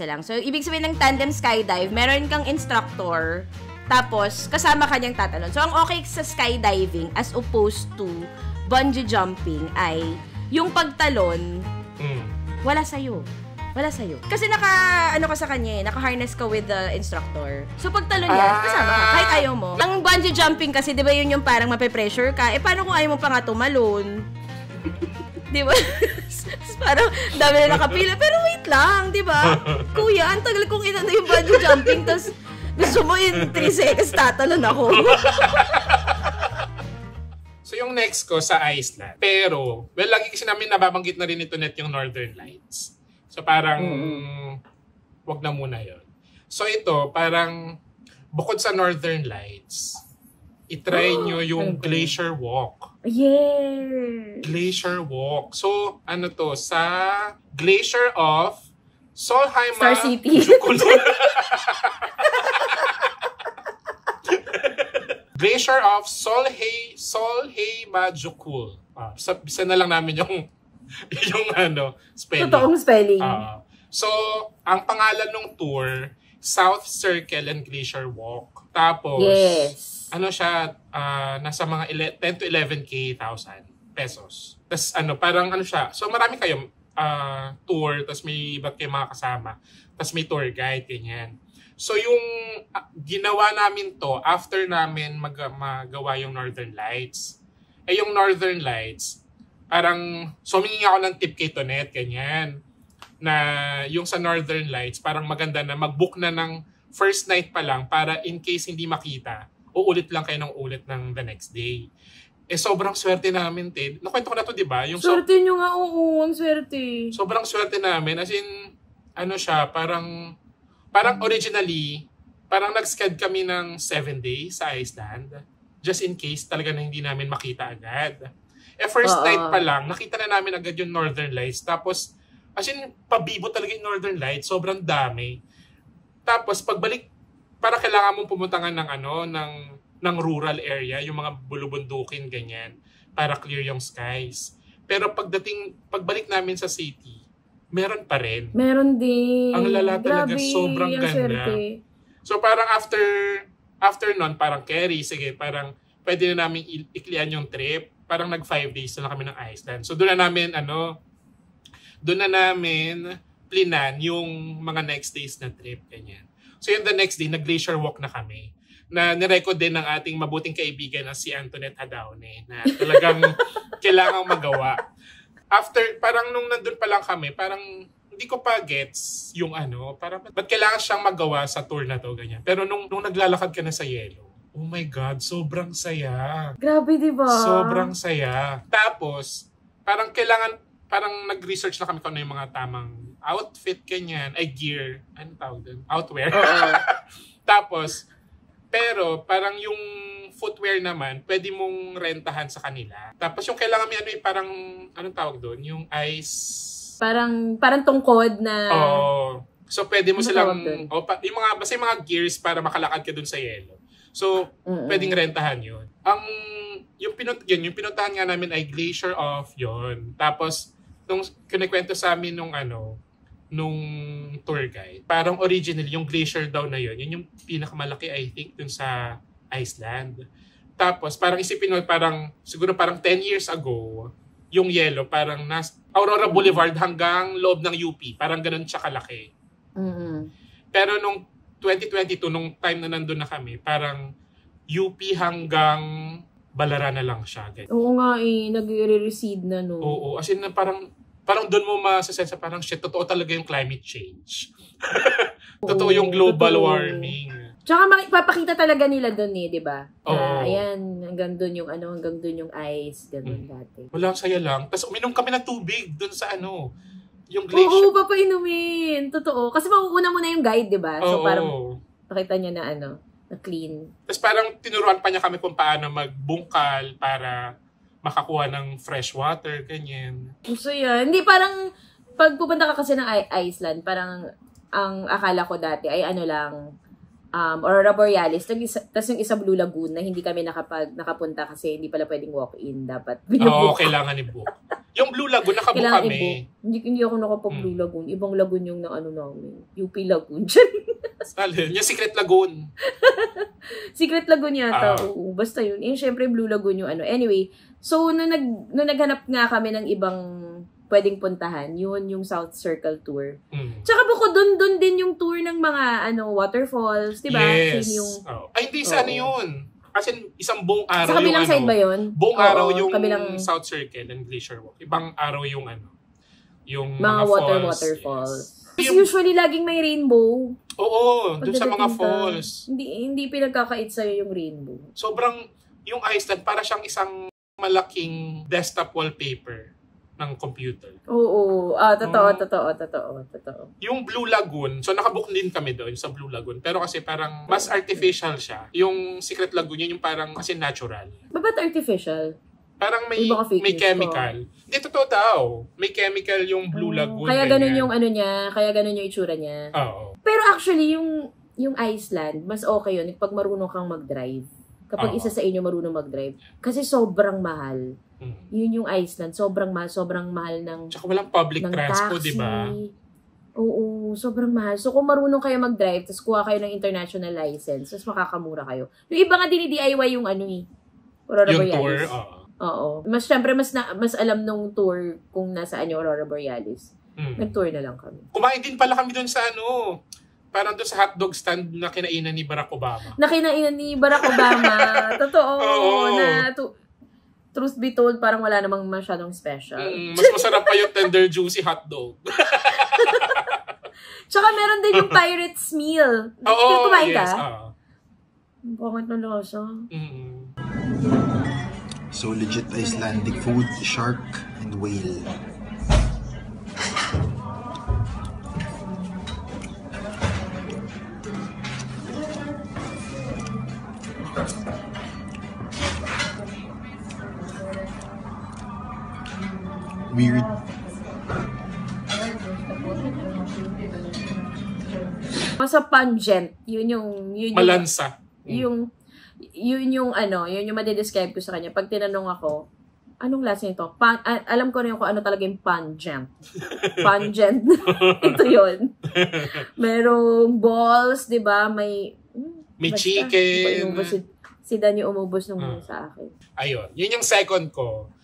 lang. So, ibig sabihin ng tandem skydive, meron kang instructor, tapos kasama kanyang tatalon. So, ang okay sa skydiving as opposed to bungee jumping ay yung pagtalon, wala sa'yo. Wala sa'yo. Kasi ano ka sa kanya naka-harness ka with the instructor. So, pagtalon yan, kasama ka, kahit ayaw mo. Ang bungee jumping kasi, di ba yun yung parang mape-pressure ka? Paano kung ayaw mo pa nga tumalon? Di ba? Parang dami na nakapila. Pero wait lang, di ba? Kuya, ang tagal kong inano yung bungee jumping, tapos gusto mo in 3 seconds tatalon ako. So, yung next ko sa Iceland. Pero, lagi kasi namin nababanggit na rin ito net yung Northern Lights. So, parang, wag na muna yun. So, ito, parang, bukod sa Northern Lights, itry nyo yung Glacier Walk. Yeah! Glacier Walk. So, ano to? Sa Glacier of Solheima. Star City. Glacier of Solheimajukul. Bisa na lang namin yung spelling. Totoong spelling. So, ang pangalan ng tour, South Circle and Glacier Walk. Tapos, ano siya, nasa mga 10 to 11K thousand pesos. Tapos, parang siya. So, marami kayong tour, tapos may iba't kayong mga kasama. Tapos may tour guide, ganyan. So, yung ginawa namin to, after namin magawa yung Northern Lights. Yung Northern Lights, parang, so humingi ako ng tip kay Tonet, ganyan. Na yung sa Northern Lights, parang maganda na mag-book na ng first night pa lang para in case hindi makita, uulit lang kayo ng ulit ng the next day. Sobrang swerte namin, Ted. Nakwento ko na to, di ba? Swerte nyo nga, oo, ang swerte. Sobrang swerte namin. As in, siya, parang originally, parang nag-sched kami ng 7 days sa Iceland. Just in case talaga na hindi namin makita agad. First night pa lang, nakita na namin agad yung Northern Lights. Tapos, as in, pabibo talaga yung Northern Lights. Sobrang dami. Tapos, pagbalik, para kailangan mong pumunta nga ng rural area, yung mga bulubundukin, ganyan, para clear yung skies. Pero pagbalik namin sa city, meron pa rin. Meron din. Ang lala talaga, sobrang ganda. So, parang after nun, parang carry, sige, parang pwede na namin iklian yung trip. Parang nag 5 days na kami ng Iceland. So doon na namin plinan yung mga next days na trip, ganyan. So yung the next day, nag-glacier walk na kami. Na nirecord din ng ating mabuting kaibigan na si Antoinette Hadaone na talagang kailangang magawa. After, parang nung nandun pa lang kami, parang hindi ko pa gets yung parang ba't kailangan siyang magawa sa tour na to, ganyan. Pero nung naglalakad ka na sa yelo, oh my God, sobrang saya. Grabe, di ba? Sobrang saya. Tapos, parang nag-research na kami kung ano yung mga tamang outfit, ganyan. Gear. Ano tawag doon? Outwear. Tapos, pero parang yung footwear naman, pwede mong rentahan sa kanila. Tapos yung kailangan may parang, anong tawag doon? Yung ice... Parang tungkod na... So, pwede mo silang... basta yung mga gears para makalakad ka doon sa yelo. So, pwedeng rentahan yun. Yung pinuntahan nga namin ay Glacier of yun. Tapos, nung kinikwento sa amin nung tour guide, parang original, yung glacier daw na yun yung pinakamalaki, I think, dun sa Iceland. Tapos, parang isipin mo, siguro parang 10 years ago, yung yellow, parang Aurora Boulevard hanggang loob ng UP. Parang ganun siya kalaki. Pero nung 2022, nung time na nandun na kami, parang UP hanggang Balara na lang siya. Ganyan. Oo nga nag-recede na no. Oo, as in parang doon mo masasensa parang shit, totoo talaga yung climate change. Totoo yung global warming. Tsaka papakita talaga nila doon di ba? Oo. Ayan, hanggang doon yung ice, ganun dati. Wala, saya lang. Tapos uminom kami ng tubig doon sa yung glacier. Oo, papainumin. Totoo. Kasi mauuna mo na yung guide, di ba? So parang pakita niya na na clean. Tapos parang tinuruan pa niya kami kung paano magbungkal para makakuha ng fresh water, ganyan. So yan. Hindi, parang pag pupunta ka kasi ng Iceland, parang ang akala ko dati ay lang, Aurora Borealis. Tapos yung isa Blue Lagoon na hindi kami nakapunta kasi hindi pala pwedeng walk-in. Dapat Oo, kailangan i-book. Yung Blue Lagoon, nakabook Kailangan kami. Hindi ako nakapag-Blue Lagoon. Ibang lagoon yung namin. UP Lagoon. Yung Secret Lagoon. Secret Lagoon yata. Oo, basta yun. Syempre Blue Lagoon yung Anyway, so nung naghanap nga kami ng ibang pwedeng puntahan, yun yung South Circle Tour. Tsaka bukod dun din yung tour ng mga waterfalls, di ba? Yes. Ay, hindi sa yun. Kasi isang buong araw sa kabilang side ba yun? Buong araw yung South Circle and Glacier Walk. Ibang araw yung yung mga waterfalls. Yes. Kasi usually laging may rainbow. Oo, dun sa mga falls. Hindi pinagkakait sa'yo yung rainbow. Sobrang, yung Iceland, para siyang isang malaking desktop wallpaper ng computer. Oo. Totoo. Yung Blue Lagoon, so nakabook din kami doon sa Blue Lagoon. Pero kasi parang mas artificial siya. Yung Secret Lagoon, yun yung parang kasi natural. Ba't artificial? Parang may chemical. Hindi, totoo daw. May chemical yung Blue Lagoon. Kaya ganun yung niya, kaya ganun yung itsura niya. Oo. Pero actually, yung Iceland, mas okay yun pag marunong kang mag-drive. Kapag isa sa inyo marunong mag-drive. Kasi sobrang mahal. Yun yung Iceland. Sobrang mahal ng tsaka walang public transport, di ba? Oo, sobrang mahal. So kung marunong kayo mag-drive, tapos kuha kayo ng international license, tapos makakamura kayo. Yung iba nga DIY yung Aurora yung Borealis. Tour, Oo. Syempre, mas alam nung tour kung nasaan yung Aurora Borealis. Nag-tour na lang kami. Kumain din pala kami dun sa parang doon sa hotdog stand na kinainan ni Barack Obama. Totoo. Truth be told, parang wala namang masyadong special. Mas masarap pa yung tender juicy hotdog. Tsaka meron din yung Pirate's Meal. Kumain ka? Bakit na lasa? So legit Icelandic food, shark and whale. Weird. Masa pungent. Yun yung malansa. Yun yung madidescribe ko sa kanya. Pag tinanong ako, anong lasa nito? Alam ko rin kung ano talaga yung pungent. Pungent. Ito yun. Merong balls, di ba? May chicken. Si Dan yung umubos nung sa akin. Ayun. Yun yung second ko.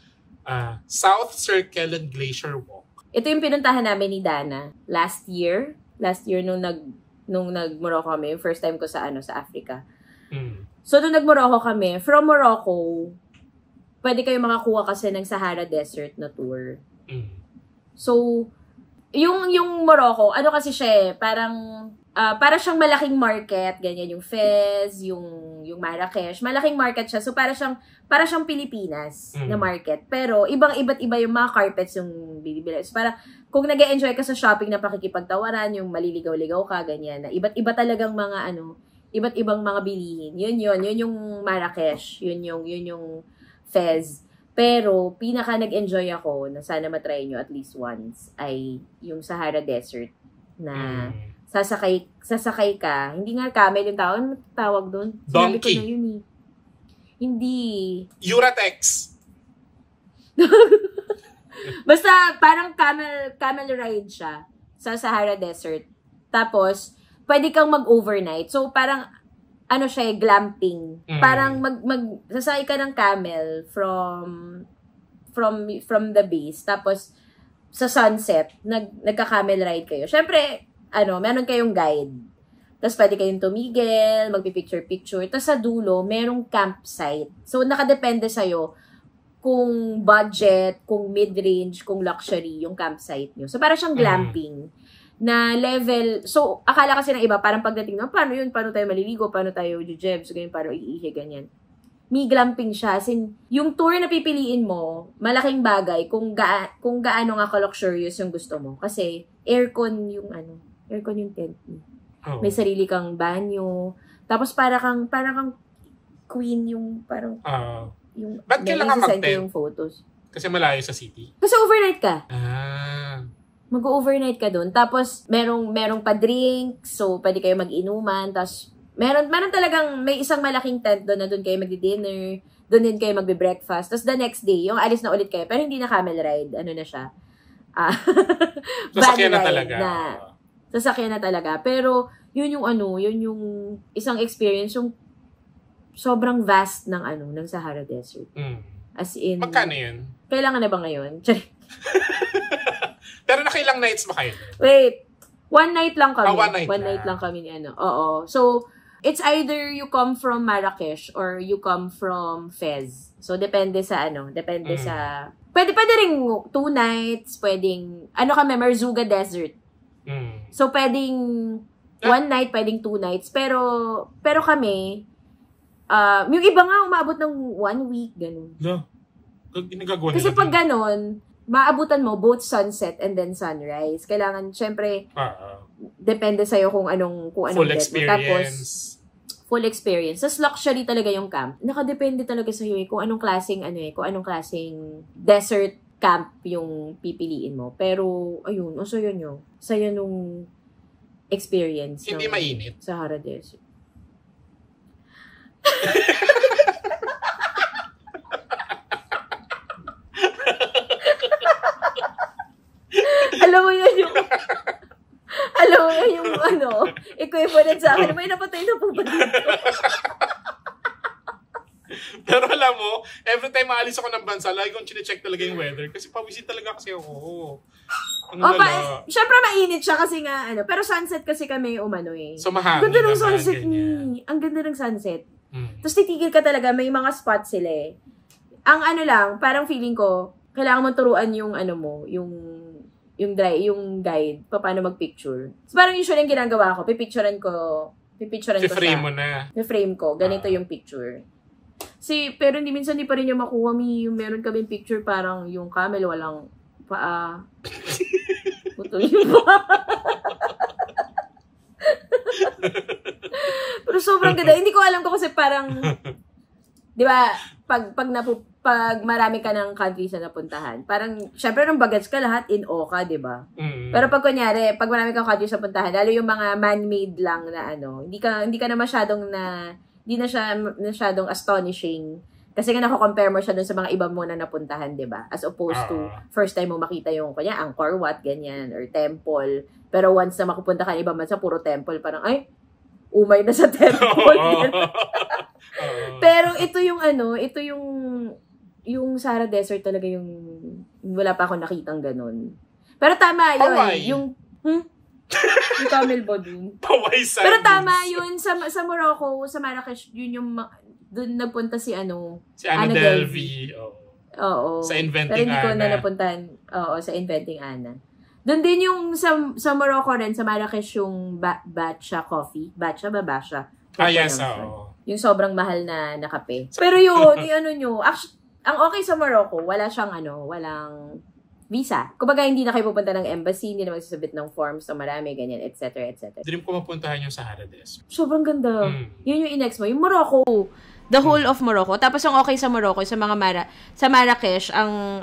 South Circle and Glacier Walk. Ito yung pinuntahan namin ni Dana last year nung nag-Morocco kami, yung first time ko sa Africa. So nung nag-Morocco kami, from Morocco, pwede kayo makakuha kasi ng Sahara Desert na tour. So yung Morocco, kasi siya para siyang malaking market, ganyan yung Fez, yung Marrakesh, malaking market siya. So para siyang Pilipinas na market. Pero iba't iba yung mga carpets yung binibili. So para kung nag-e-enjoy ka sa shopping na pakikipagtawaran, yung maliligaw-ligaw ka, ganyan, na iba't iba talagang mga iba't ibang mga bilihin. Yun yung Marrakesh, yun yung Fez. Pero pinaka nag-enjoy ako na sana matry nyo at least once ay yung Sahara Desert na sasakay ka. Hindi nga camel yung tawag doon. Donkey. Sinabi ko na yun eh. Hindi. Euratex. Basta parang camel ride siya sa Sahara Desert. Tapos, pwede kang mag-overnight. So, parang siya, glamping. Parang sasakay ka ng camel from the base. Tapos, sa sunset, nagka-camel ride kayo. Syempre, meron kayong guide. Tapos pwede kayong tumigil, magpipicture-picture. Tapos sa dulo, merong campsite. So, nakadepende sa'yo kung budget, kung mid-range, kung luxury yung campsite nyo. So, parang siyang glamping na level. So, akala kasi ng iba, parang pagdating paano yun? Paano tayo maliligo? Paano tayo jujeb? So, ganyan, paano iihi, ganyan. May glamping siya. As in, yung tour na pipiliin mo, malaking bagay kung gaano nga ka-luxurious yung gusto mo. Kasi, aircon yung tent mo. May sarili kang banyo. Tapos para kang queen yung parang ba't kailangan mag-tent? Yung photos. Kasi malayo sa city. Kasi overnight ka. Mag-overnight ka doon. Tapos merong pa drink, so pwede kayo mag-inuman. Tapos meron talagang may isang malaking tent doon na doon kayo magdi-dinner. Doon din kayo magbe-breakfast. Tapos the next day, yung alis na ulit kayo. Pero hindi na camel ride. Ano na siya? Sasakyan na talaga. Sasakyan na talaga. Pero, yun yung isang experience, yung sobrang vast ng Sahara Desert. As in... Magkano yun? Kailangan na ba ngayon? Pero nakailang nights ba kayo? Wait. One night lang kami. One night lang kami ni Oo. So, it's either you come from Marrakesh or you come from Fez. So, depende sa sa... Pwede ring 2 nights, pwedeng... kami, Merzouga Desert. So, pwedeng 1 night, pwedeng 2 nights. Pero kami, yung iba nga umabot ng 1 week, ganun. No. Kasi pag ganun, maabutan mo both sunset and then sunrise. Kailangan, syempre, depende sa'yo kung anong full experience. Tapos, full experience. Tapos, luxury talaga yung camp. Nakadepende talaga sa'yo kung anong klaseng desert camp yung pipiliin mo. Pero, ayun, saya nung experience. Hindi mainit. Sahara Desert. Alam mo yan yung equivalent sa akin. May napatay na po ba dito? Pero alam mo, every time maalis ako ng bansa, lagi kong chinecheck talaga yung weather. Kasi pawisit talaga kasi ako. Siyempre mainit siya kasi nga, pero sunset kasi kami So mahangin. Ang ganda ng sunset ni. Ang ganda ng sunset. Tapos titigil ka talaga, may mga spots sila eh. Ang lang, parang feeling ko, kailangan mo turuan yung yung guide, paano mag-picture. So, parang usually yung ginagawa ko, pipicturean ko frame mo na. I-frame ko, ganito yung picture. Pero minsan hindi pa rin yung makuha. Meron kaming picture, parang yung camel, walang paa. Putol yung paa. Pero sobrang ganda. Hindi ko alam ko kasi parang, di ba, pag marami ka ng countries na napuntahan, parang, syempre nung bagets ka lahat in Oka, di ba? Pero pag kunyari, pag marami kang countries na napuntahan, lalo yung mga man-made lang na hindi ka na masyadong hindi na siya masyadong astonishing. Kasi nga nako-compare mo siya dun sa mga iba mo na napuntahan, di ba? As opposed to, first time mo makita yung, Angkor Wat, ganyan, or temple. Pero once na makupunta ka ibang bansa, puro temple, parang, ay, umay na sa temple. Pero ito yung Sahara Desert talaga yung wala pa ako nakitang ganun. Pero tama yun. Yung camel ba dun? Pero tama yun. Sa Morocco, sa Marrakesh, yun yung dun nagpunta si Anna Delvey. Oo. Sa Inventing Anna. Pero hindi ko na napuntahan. Oo, sa Inventing Anna. Doon din yung sa Morocco rin, sa Marrakesh yung Batcha coffee. Batcha ba? Basha? Yes, yung sobrang mahal na kape. Pero yun, actually, ang okay sa Morocco, walang visa. Kumbaga, hindi na kayo pupunta ng embassy, hindi na magsasabit ng forms na marami, ganyan, etc. Dream ko mapuntahan yung Sahara Desert. Sobrang ganda. Yun yung inex mo. Yung Morocco, the whole of Morocco. Tapos ang okay sa Morocco, sa Marrakesh, ang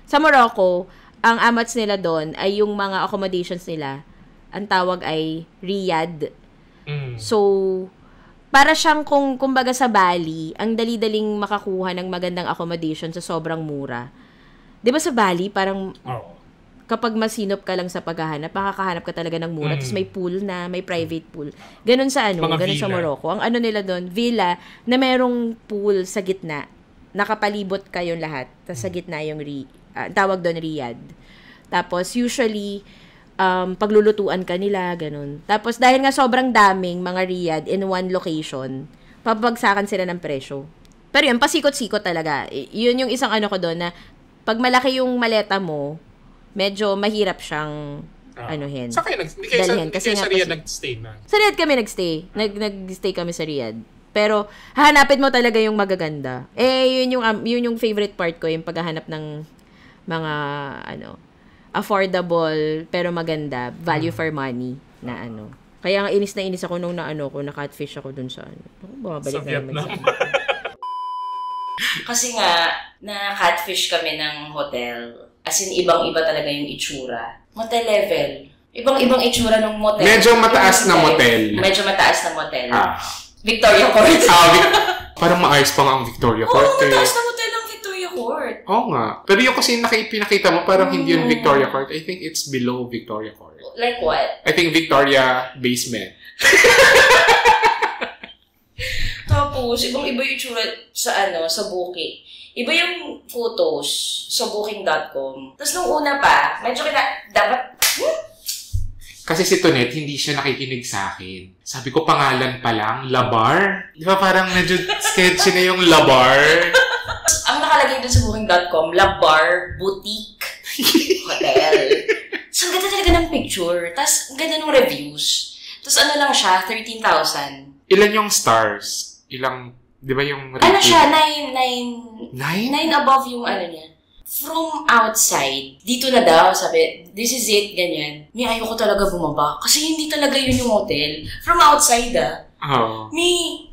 sa Morocco, ang amats nila doon ay yung mga accommodations nila. Ang tawag ay Riyadh. So, para siyang kumbaga sa Bali, ang dali-daling makakuha ng magandang accommodation sa sobrang mura. 'Di ba sa Bali, parang kapag masinop ka lang sa paghahanap, makakahanap ka talaga ng mura. Tapos may pool na, may private pool. Ganun sa ganun sa Morocco. Ang nila doon, villa na merong pool sa gitna. Nakapalibot kayong lahat. Tapos sa gitna yung tawag doon Riyadh. Tapos usually paglulutuan ka nila, ganun. Tapos, dahil nga sobrang daming mga Riyadh in one location, pabagsakan sila ng presyo. Pero yun, pasikot-sikot talaga. Yun yung isang ko doon na pag malaki yung maleta mo, medyo mahirap siyang Sa kayo, hindi kayo sa Riyadh nag-stay na? Sa Riyadh kami nag-stay. Nag-stay kami sa Riyadh. Pero, hahanapin mo talaga yung magaganda. Yun yung favorite part ko, yung paghahanap ng mga, affordable pero maganda, value for money na Kaya nga inis ako nung na-catfish ako dun sa bumabalik sa Vietnam. Kasi nga, na-catfish kami ng hotel. As in, ibang-iba talaga yung itsura. Motel level. Ibang-ibang itsura ng motel. Medyo mataas na motel. Victoria Court. Parang maayos pa nga ang Victoria Court. Oo, mataas na hotel ang Victoria Court. Oo nga. Pero yung kasi pinakita mo, parang hindi yung Victoria Court. I think it's below Victoria Court. Like what? I think Victoria Basement. Tapos, ibang-iba yung itsura sa Booking. Iba yung photos sa Booking.com. Tapos nung una pa, medyo dapat... Kasi si Tonet, hindi siya nakikinig sa akin. Sabi ko, pangalan pa lang, Labar. Di ba parang medyo sketchy na yung Labar? Ang nakalagay dun sa Booking.com, Labar Boutique Hotel. So, ang ganda talaga ng picture. Tapos, ang ganda ng reviews. Tapos, ano lang siya, 13,000. Ilan yung stars? Ilang, di ba yung rating? Ano siya, 9 9? above yung ano niya. From outside, dito na daw, sabi, this is it, ganyan. Ayoko talaga bumaba. Kasi hindi talaga yun yung hotel. From outside, Oo.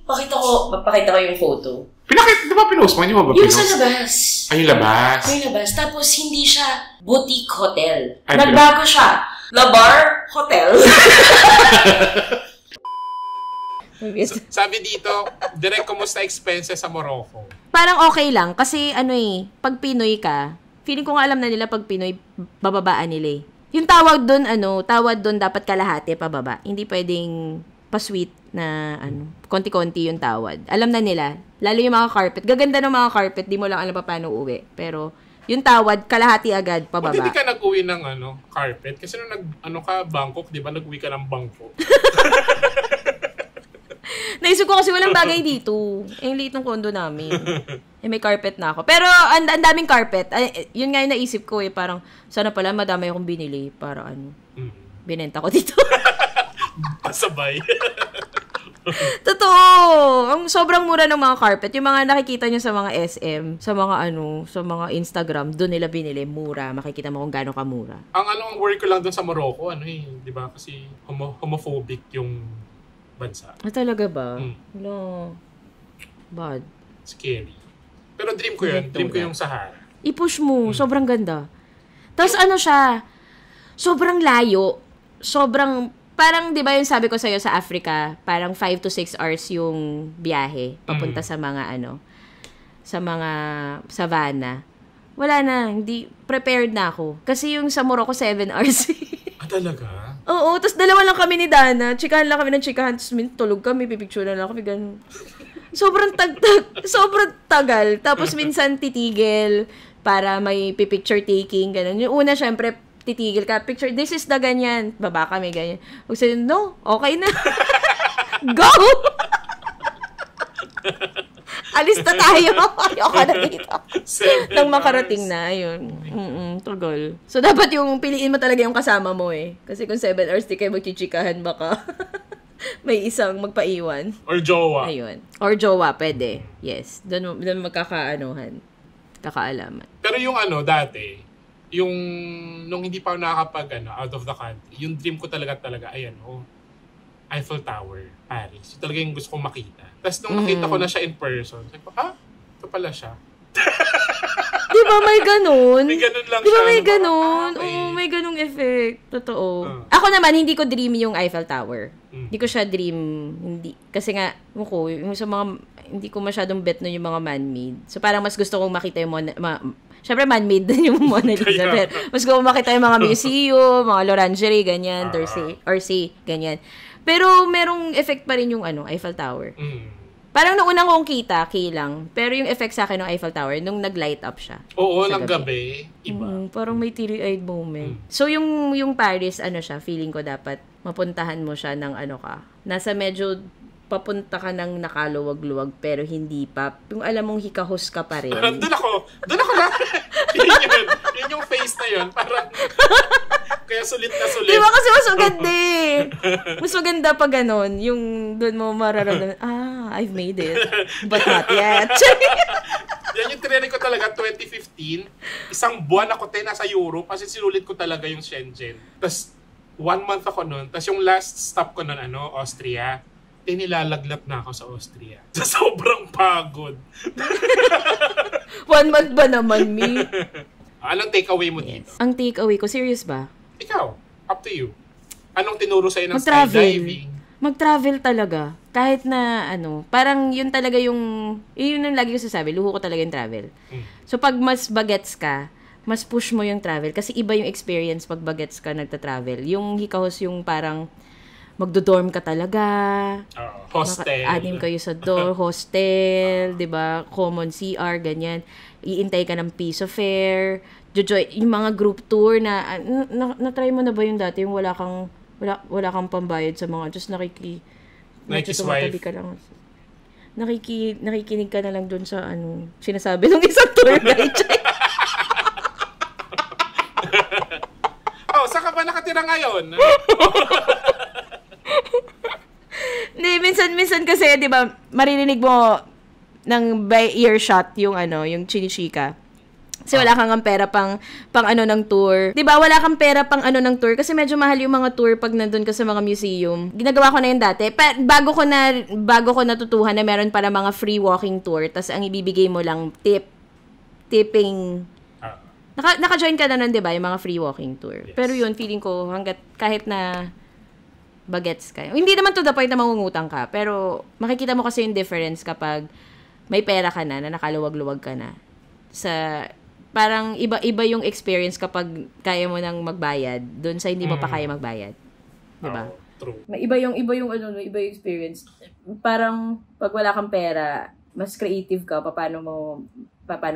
Papakita ko yung photo. Di ba pinost mo? Hindi mo ba Yung pinost? sa labas. Ay, yung labas. Yung labas. Tapos, hindi siya boutique hotel. Ay, Nagbago siya. Labar Hotel. Sabi dito, direct kumusta expenses sa Morocco? Parang okay lang. Kasi pag Pinoy ka, feeling ko nga alam na nila pag Pinoy, bababaan nila eh. Yung tawad doon dapat kalahati pababa. Hindi pwedeng pa-sweet na konti-konti yung tawad. Alam na nila. Lalo yung mga carpet. Gaganda ng mga carpet, di mo lang alam pa paano uwi. Pero yung tawad, kalahati agad pababa. Hindi ka nag-uwi ng carpet? Kasi nung Bangkok, di ba nag-uwi ka ng Bangkok? Naisip ko kasi walang bagay dito. Yung liit ng kondo namin. May carpet na ako. Pero ang daming carpet. Yun nga yung naisip ko parang sana pala madami akong binili para binenta ko dito. Pasabay. Totoo. Ang sobrang mura ng mga carpet. Yung mga nakikita nyo sa mga SM, sa mga Instagram, doon nila binili. Mura. Makikita mo kung gaano kamura. Ang worry ko lang doon sa Morocco, di ba? Kasi homophobic yung bansa. Talaga ba? Wala. Bad. Scary. Pero dream ko yun. Dream ko yung Sahara. I-push mo. Sobrang ganda. Tapos siya, sobrang layo. Parang, di ba yung sabi ko sa'yo sa Africa, parang 5 to 6 hours yung biyahe papunta sa mga sa mga savannah. Wala na. Hindi, prepared na ako. Kasi yung sa Morocco, 7 hours. Talaga? Oo, tapos dalawa lang kami ni Dana. Chikahan lang kami ng chikahan. Tapos tulog kami, pipicture na lang kami. Ganun. Sobrang tagal. Tapos minsan titigil para may picture taking. Ganun. Yung una, syempre, titigil ka. Picture, this is the ganyan. Baba kami, ganyan. Huwag sabi, no, okay na. Go! Alis na tayo. Ayoko na dito. Nang makarating na, yun. Tagal. So, dapat yung piliin mo talaga yung kasama mo eh. Kasi kung 7 hours di kayo magchichikahan, baka may isang magpaiwan. Or jowa. Ayun. Or jowa, pwede. Yes. Doon magkakaalaman. Pero yung dati, yung nung hindi pa ako nakakapag out of the country, yung dream ko talaga, Eiffel Tower, Paris. Yung talaga yung gusto kong makita. Tapos nung nakita ko na siya in person, sabi ko, ito pala siya. Di ba may ganun? May ganun lang Di ba siya. may ganun? Okay. Oo, may ganung effect. Totoo. Ako naman, hindi ko dream yung Eiffel Tower. Hindi ko siya dream. Hindi. Kasi nga, yung sa mga, hindi ko masyadong bet nun yung mga man-made. So parang mas gusto kong makita yung syempre man-made din yung Mona Lisa. Pero mas gusto kong makita yung mga museum, mga L'Orangerie, ganyan, Orsay, ganyan. Pero merong effect pa rin yung Eiffel Tower. Parang nung unang kong kita, kilang. Pero yung effect sa akin ng Eiffel Tower, nung nag-light up siya. Oo, ng gabi. Iba. Parang may teary-eyed moment. So, yung Paris, siya, feeling ko dapat mapuntahan mo siya ng nasa medyo papunta ka ng nakaluwag-luwag pero hindi pa. Yung alam mong hikahos ka pa rin. Doon ako na. yun yung face na yun. Parang, kaya sulit na sulit. Di ba kasi mas maganda eh. Mas maganda pa ganon. Yung doon mo mararamdaman, I've made it. But not yet. Yan yung training ko talaga, 2015. Isang buwan ako nasa Europe kasi sinulit ko talaga yung Shenzhen. Tapos, 1 month ako nun. Tapos yung last stop ko nun, Austria. Nilalaglat na ako sa Austria. Sa sobrang pagod. 1 month ba naman, me? Anong takeaway mo dito? Ang takeaway ko, serious ba? Ikaw, up to you. Anong tinuro sa'yo ng Mag-travel. skydiving? mag-travel talaga. Kahit na, parang yun talaga yun yung lagi ko sasabi, luho ko talaga yung travel. So, pag mas bagets ka, mas push mo yung travel. Kasi iba yung experience pag bagets ka nagta-travel. Yung hikahos yung parang magdo-dorm ka talaga. Hostel. Anim kayo sa hostel, 'di ba? Common CR, ganyan. Iintay ka ng piece of fare. Yung mga group tour na na-try mo na ba yung dati yung wala kang pambayad sa mga just nakikiswipe ka lang. Nakikinig ka na lang doon sa sinasabi ng isang tour guide. Saan ka ba nakatira ngayon? Hindi, minsan kasi, di ba, maririnig mo ng by earshot yung chinichika. Kasi wala kang pera pang ng tour. 'Di ba? Wala kang pera pang ng tour kasi medyo mahal yung mga tour pag nandun ka sa mga museum. Ginagawa ko na yun dati. Bago ko natutuhan na meron para mga free walking tour, tas ang ibibigay mo lang tipping. Naka-join ka na nun, 'di ba, yung mga free walking tour. Yes. Pero yun, feeling ko kahit na bagets ka. Hindi naman to the point na mangungutang ka, pero makikita mo kasi yung difference kapag may pera ka na nakaluwag-luwag ka na. Parang iba yung experience kapag kaya mo nang magbayad doon sa hindi mo pa kaya magbayad. 'Di ba? True. Iba yung experience. Parang pag wala kang pera, mas creative ka paano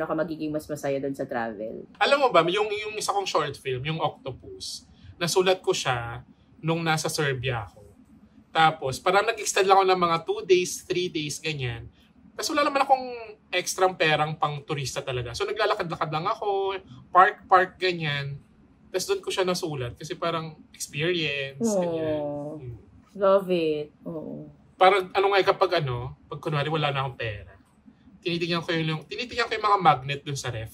ka magiging mas masaya doon sa travel. Alam mo ba, yung isa kong short film, yung Octopus, nasulat ko siya nung nasa Serbia ako. Tapos, parang nag-extend lang ako ng mga 2 days, 3 days, ganyan. Tapos wala naman akong extrang perang pang turista talaga. So, naglalakad-lakad lang ako, park, ganyan. Tapos doon ko siya nasulat kasi parang experience, ganyan. Love it. Parang, kapag pag kunwari wala na akong pera, tinitingnan ko yung mga magnet dun sa ref.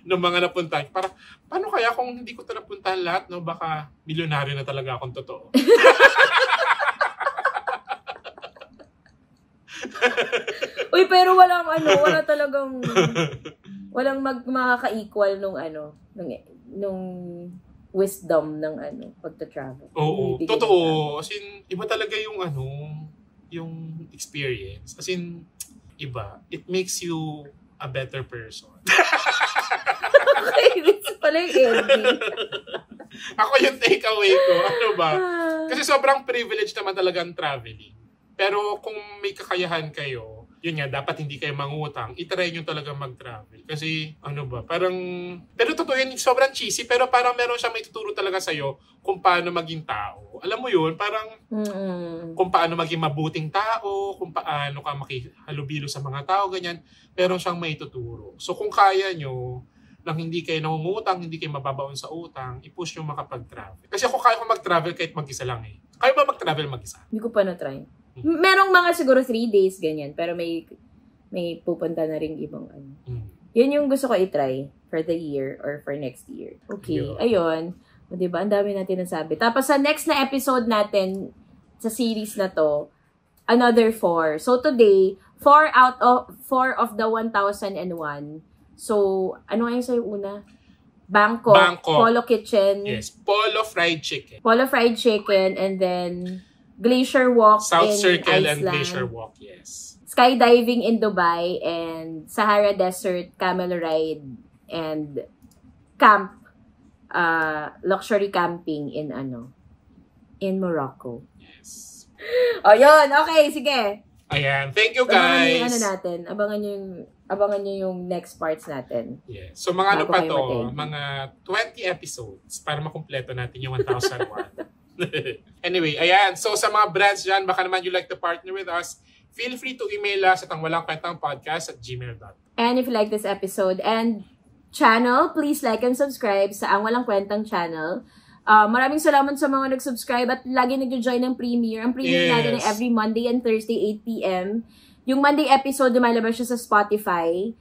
ng mga napuntahan. Para, paano kaya kung hindi ko ito napuntahan lahat, no? Baka milyonaryo na talaga akong totoo. Uy, pero wala talagang, walang makaka-equal nung wisdom ng pagta-travel. Oo, totoo. As in, iba talaga yung experience. As in, iba. It makes you a better person. Okay, this pala yung ending. Ako yung takeaway ko. Ano ba? Kasi sobrang privilege naman talaga ang traveling. Pero kung may kakayahan kayo, yun nga, dapat hindi kayo mangutang, itry nyo talaga mag-travel. Kasi, pero totoo yun, sobrang cheesy, pero parang meron siya may tuturo talaga sa'yo kung paano maging tao. Alam mo yun, parang kung paano maging mabuting tao, kung paano ka makihalubilo sa mga tao, ganyan, meron siyang may tuturo. So kung kaya nyo, nang hindi kayo nangungutang, hindi kayo mababaon sa utang, i-push nyo makapag-travel. Kasi ako kaya ko mag-travel kahit mag-isa lang eh. Kaya ba mag-travel mag-isa? Hindi ko pa na-try. Merong mga siguro 3 days, ganyan. Pero may pupunta na rin ibang Yun yung gusto ko i-try for the year or for next year. Okay, ayun. O, diba? Ang dami natin nasabi. Tapos sa next na episode natin, sa series na to, another 4. So today, 4 of the 1001. So, ano nga yung sa'yo una? Bangkok. Polo Kitchen. Yes, Polo Fried Chicken. Polo Fried Chicken, and then Glacier Walk South in Circle Iceland. and Glacier Walk, yes. Skydiving in Dubai, and Sahara Desert Camel Ride, and luxury camping in Morocco. Yes. O, yun. Okay, sige. Ayan. Thank you, guys. Abangan nyo yung next parts natin. Yes. So, mga pa to? Mga 20 episodes para makumpleto natin yung 1001. Anyway, ayan. So, sa mga brands dyan, baka naman you like to partner with us, feel free to email us at angwalangkwentangpodcast@gmail.com. And if you like this episode and channel, please like and subscribe sa Ang Walang Kwentang channel. Maraming salamat sa mga nag-subscribe at lagi nag-join ng premiere. Ang premiere natin ay every Monday and Thursday, 8 p.m. Yung Monday episode, lumalabas siya sa Spotify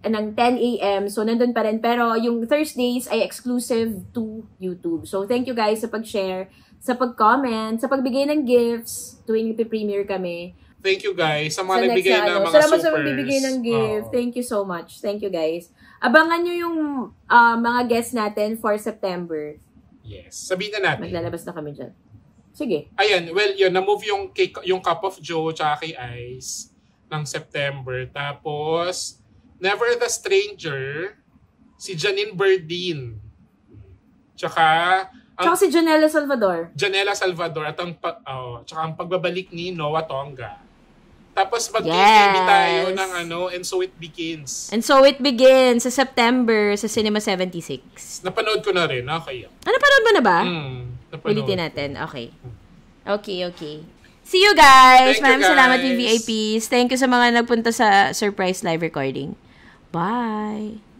ng 10 a.m. So, nandun pa rin. Pero yung Thursdays ay exclusive to YouTube. So, thank you guys sa pag-share, sa pag-comment, sa pagbigay ng gifts tuwing ipi-premiere kami. Thank you guys sa mga nagbigay ng mga salamat supers. Sa magbibigay ng gift. Thank you so much. Thank you guys. Abangan nyo yung mga guests natin for September. Yes. Sabihin na natin. Maglalabas na kami dyan. Sige. Ayan, well, yun, na-move yung Cup of Joe tsaka kay Ice ng September. Tapos, Never the Stranger, si Janine Berdeen. Tsaka si Janela Salvador. At tsaka ang pagbabalik ni Noah Tonga. Tapos mag-TV tayo ng And So It Begins. And So It Begins sa September sa Cinema 76. Napanood ko na rin. Okay. Napanood mo na ba? Napanood. Ulitin natin. Okay. Okay. See you guys. Maraming salamat yung VIPs. Thank you sa mga nagpunta sa surprise live recording. Bye.